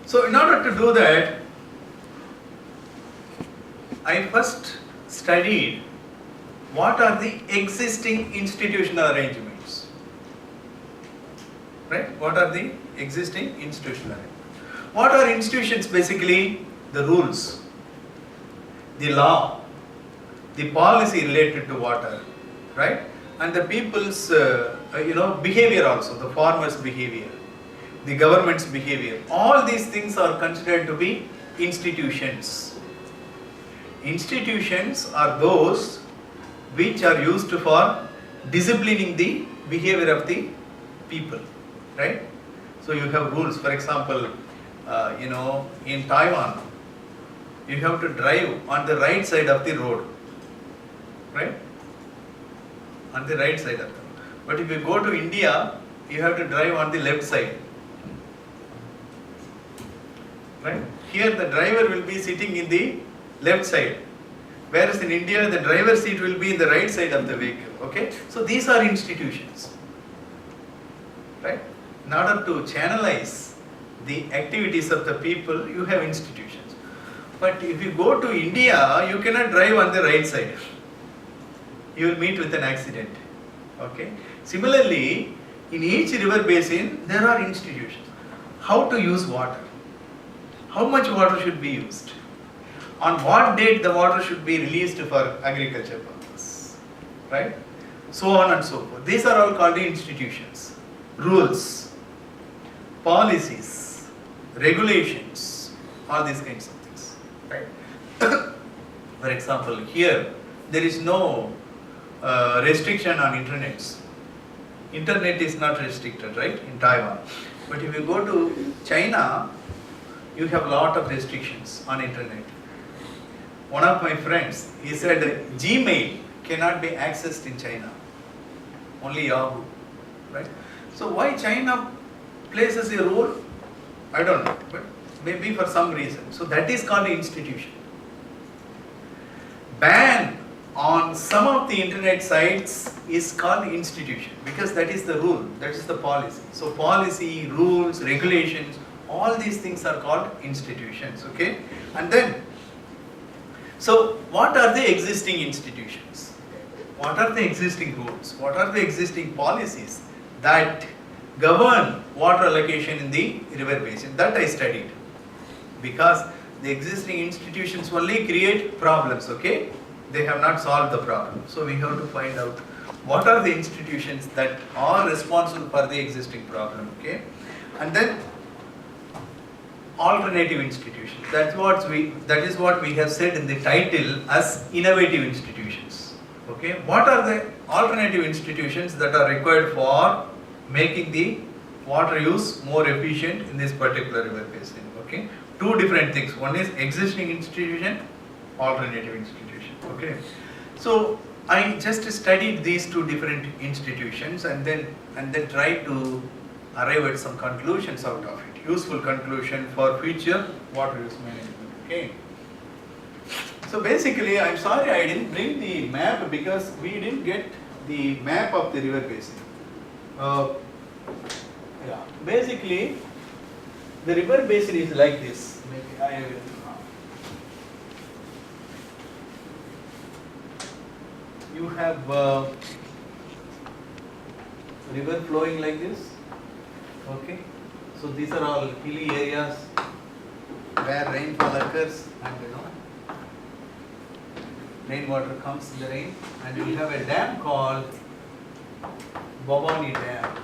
So in order to do that, I first studied what are the existing institutional arrangements. Right? What are the existing institutional arrangements? What are institutions? Basically, the rules, the law, the policy related to water, right? And the people's behavior also, the farmers' behavior, the government's behavior. All these things are considered to be institutions. Institutions are those which are used for disciplining the behavior of the people, right? So you have rules. For example, in Taiwan, you have to drive on the right side of the road, right? On the right side of the road. But if you go to India, you have to drive on the left side, right? Here the driver will be sitting in the left side, whereas in India the driver's seat will be in the right side of the vehicle. Okay, so these are institutions, right? In order to channelize the activities of the people, you have institutions. But if you go to India, you cannot drive on the right side. You will meet with an accident. Okay. Similarly, in each river basin, there are institutions. How to use water? How much water should be used? On what date the water should be released for agriculture purpose? Right? So on and so forth. These are all called the institutions. Rules, policies, regulations, all these kinds of things. Right? For example, here there is no restriction on internet. Internet is not restricted, right, in Taiwan. But if you go to China, you have a lot of restrictions on internet. One of my friends, he said Gmail cannot be accessed in China, only Yahoo, right? So why China places a rule? I don't know, but maybe for some reason. So that is called institution. Ban on some of the internet sites is called institution, because that is the rule, that is the policy. So policy, rules, regulations, all these things are called institutions. Okay, and then, so what are the existing institutions? What are the existing rules? What are the existing policies that govern water allocation in the river basin? That I studied, because the existing institutions only create problems. Okay, they have not solved the problem. So we have to find out what are the institutions that are responsible for the existing problem. Okay, and then alternative institutions. That is what we have said in the title as innovative institutions. Okay, what are the alternative institutions that are required for making the water use more efficient in this particular river basin? Okay, two different things. One is existing institution, alternative institution. Okay, so I just studied these two different institutions and then tried to arrive at some conclusions out of it, useful conclusion for future water use management. Okay. So basically, I'm sorry I didn't bring the map because we didn't get the map of the river basin. Basically, the river basin is like this. Maybe I will. You have river flowing like this. Okay, so these are all hilly areas where rainfall occurs, and rainwater comes in the rain, and you will have a dam called Bhavani Dam.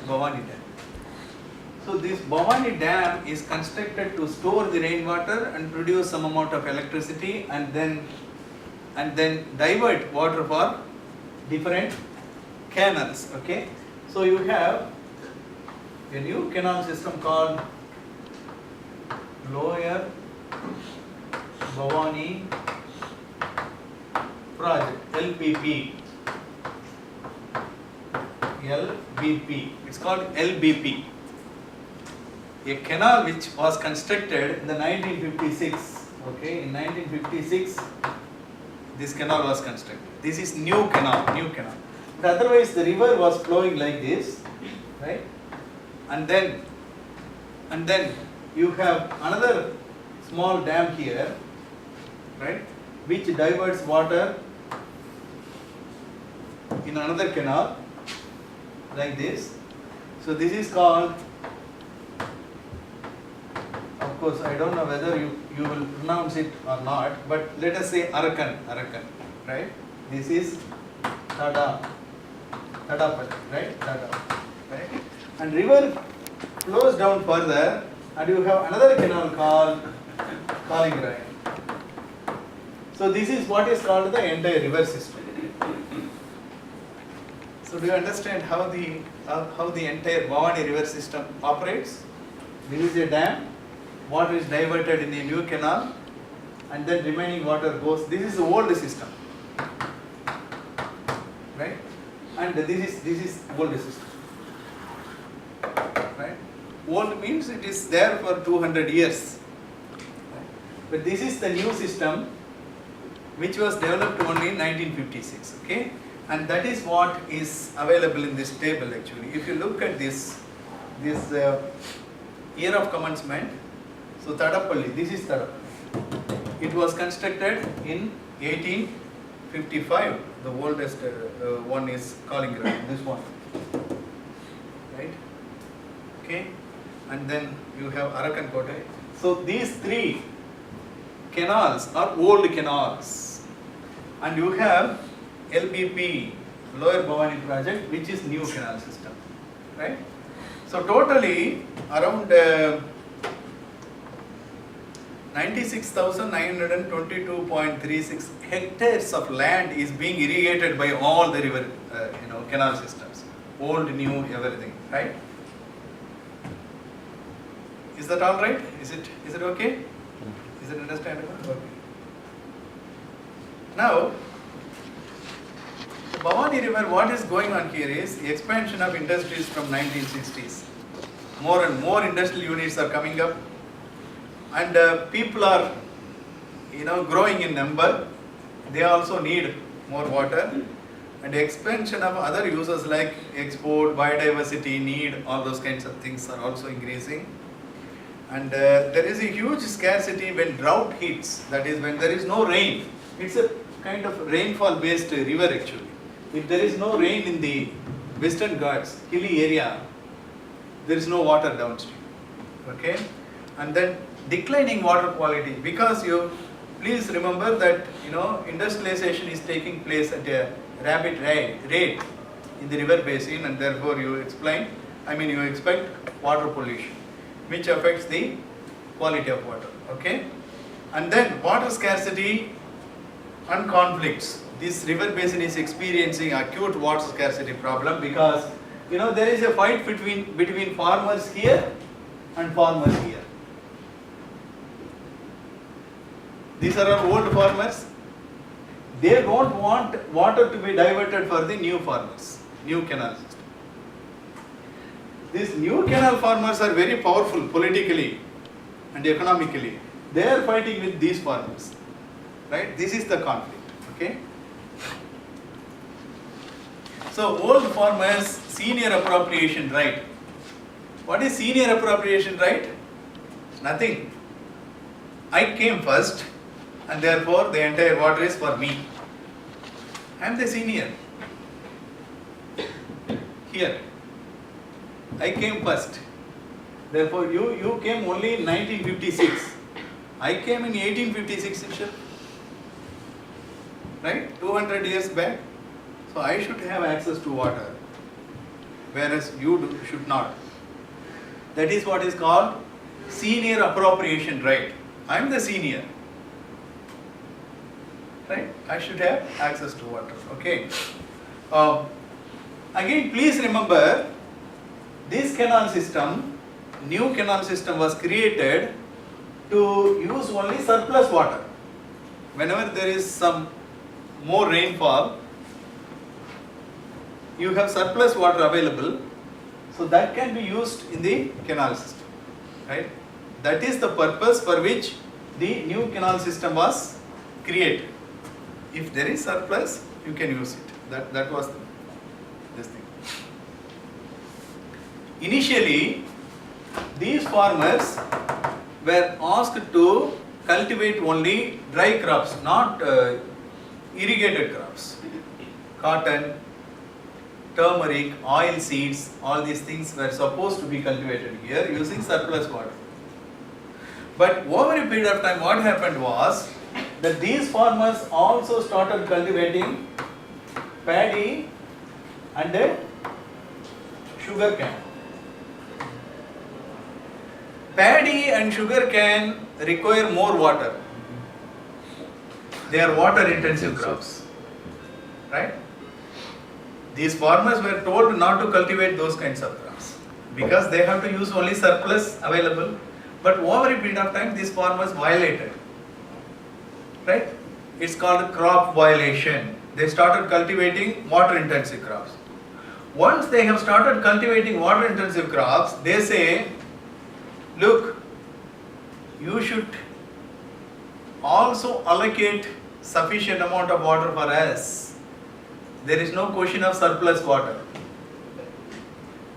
Bhavani Dam. So this Bhavani Dam is constructed to store the rainwater and produce some amount of electricity, and then divert water for different canals. Okay, so you have a new canal system called Lower Bhavani Project, LBP. It's called LBP. A canal which was constructed in the 1956. Okay, in 1956, this canal was constructed. This is new canal. But otherwise, the river was flowing like this, right? and then you have another small dam here, right, which diverts water in another canal like this. So this is called, of course I don't know whether you will pronounce it or not, but let us say Arakan, right? This is Tadapalli, right? Right? And river flows down further, and you have another canal called Kalingrayan. So this is what is called the entire river system. So do you understand how the entire Bhavani river system operates? This is a dam, water is diverted in a new canal, and then remaining water goes. This is the old system, right? And this is old system, right? Old means it is there for 200 years, right? But this is the new system which was developed only in 1956, okay? And that is what is available in this table actually. If you look at this year of commencement, so Tadapalli, this is Tadapalli. It was constructed in 1855. The oldest one is Kalingrayan, this one, right? Okay, and then you have Arakan Kote. So these three canals are old canals, and you have LBP, Lower Bhavani project, which is new canal system, right? So totally around 96,922.36 hectares of land is being irrigated by all the river, canal systems, old, new, everything, right? Is that all right? Is it okay? Is it understandable? Okay. Now, the Bhavani river, what is going on here is the expansion of industries from 1960s. More and more industrial units are coming up, and people are, growing in number. They also need more water, and the expansion of other uses like export, biodiversity need, all those kinds of things are also increasing. And there is a huge scarcity when drought hits, that is when there is no rain. It's a kind of rainfall based river actually. If there is no rain in the Western Ghats, hilly area, there is no water downstream, okay? And then declining water quality, because you please remember that industrialization is taking place at a rapid rate in the river basin, and therefore you expect water pollution, which affects the quality of water, okay? And then water scarcity and conflicts. This river basin is experiencing acute water scarcity problem because there is a fight between farmers here and farmers here. These are our old farmers. They don't want water to be diverted for the new farmers, new canal system. These new canal farmers are very powerful politically and economically. They are fighting with these farmers, right? This is the conflict, okay? So old farmers, senior appropriation right. What is senior appropriation right? Nothing. I came first, and therefore the entire water is for me. I am the senior. Here, I came first. Therefore you came only in 1956. I came in 1856 itself, right? 200 years back. So I should have access to water, whereas you should not. That is what is called senior appropriation right. I am the senior, right? I should have access to water, okay? Again, please remember, this canal system, new canal system was created to use only surplus water. Whenever there is some more rainfall, you have surplus water available, so that can be used in the canal system, right? That is the purpose for which the new canal system was created. If there is surplus, you can use it. That was this thing. initially these farmers were asked to cultivate only dry crops, not irrigated crops. Cotton, turmeric, oil seeds, all these things were supposed to be cultivated here using surplus water. But over a period of time, what happened was that these farmers also started cultivating paddy and sugar cane. Paddy and sugar cane require more water. They are water intensive crops, right? These farmers were told not to cultivate those kinds of crops because they have to use only surplus available. But over a period of time, these farmers violated, right? It's called crop violation. They started cultivating water intensive crops. Once they have started cultivating water intensive crops, they say, look, you should also allocate sufficient amount of water for us. There is no question of surplus water.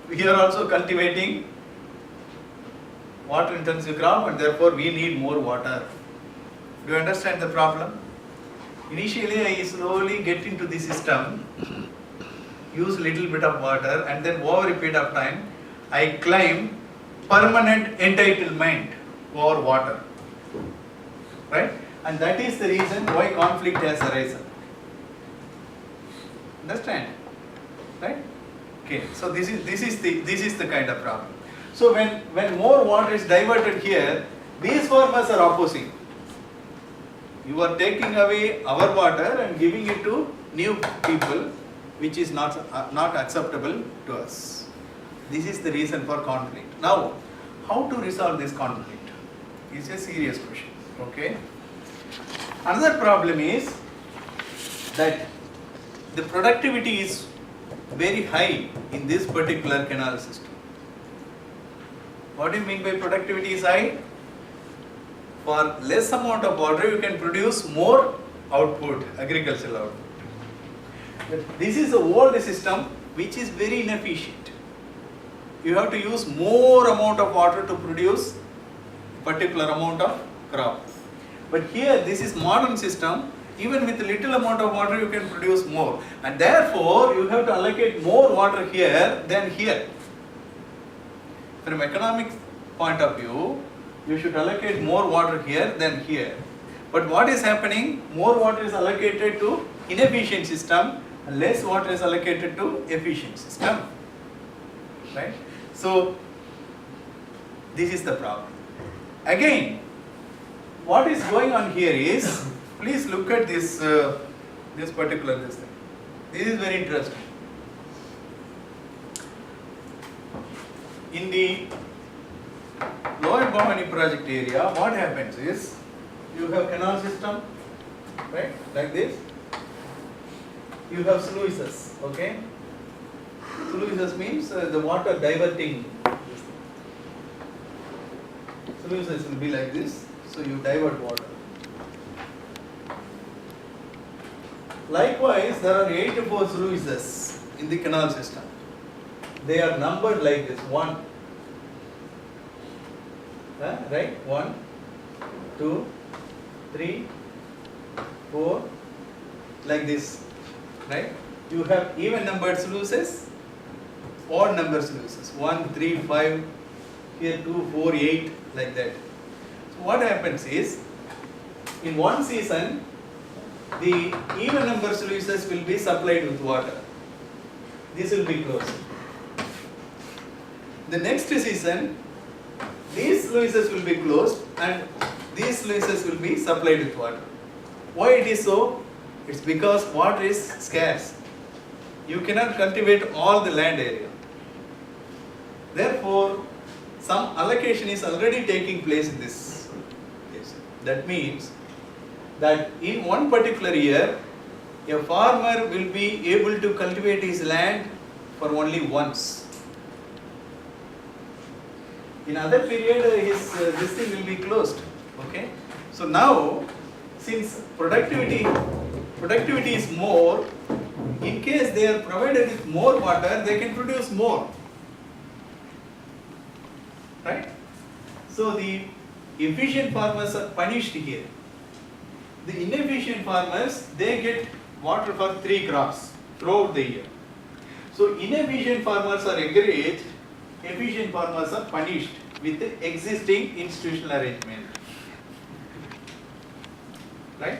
We are also cultivating water intensive crop and therefore we need more water. Do you understand the problem? Initially I slowly get into the system, use little bit of water, and then over a period of time I claim permanent entitlement over water, right? And that is the reason why conflict has arisen. Understand, right? Okay, so this is the kind of problem. So when more water is diverted here, these farmers are opposing. You are taking away our water and giving it to new people, which is not acceptable to us. This is the reason for conflict. Now, how to resolve this conflict? It's a serious question. Okay. Another problem is that the productivity is very high in this particular canal system. What do you mean by productivity is high? For less amount of water, you can produce more output, agricultural output. But this is the old system which is very inefficient. You have to use more amount of water to produce particular amount of crop. But here, this is modern system. Even with little amount of water, you can produce more. And therefore, you have to allocate more water here than here. From economic point of view, you should allocate more water here than here. But what is happening? More water is allocated to inefficient system and less water is allocated to efficient system. Right? So, this is the problem. Again, what is going on here is, please look at this particular thing. This is very interesting. In the Lower Bhavani project area, what happens is, you have canal system, right, like this. You have sluices, okay. Sluices means the water diverting. Sluices will be like this, so you divert water. Likewise, there are 84 sluices in the canal system. They are numbered like this, 1, right, 1, 2, 3, 4, like this, right? You have even numbered sluices, odd number sluices, 1, 3, 5, here 2, 4, 8, like that. So what happens is, in one season, the even number sluices will be supplied with water. This will be closed. The next season, these sluices will be closed and these sluices will be supplied with water. Why it is so? It's because water is scarce. You cannot cultivate all the land area. Therefore, some allocation is already taking place in this case. That means that in one particular year, a farmer will be able to cultivate his land for only once. In other period, this thing will be closed. Okay. So now, since productivity is more, in case they are provided with more water, they can produce more. right? So the efficient farmers are punished here. The inefficient farmers, they get water for 3 crops throughout the year. So inefficient farmers are encouraged, efficient farmers are punished with the existing institutional arrangement, right?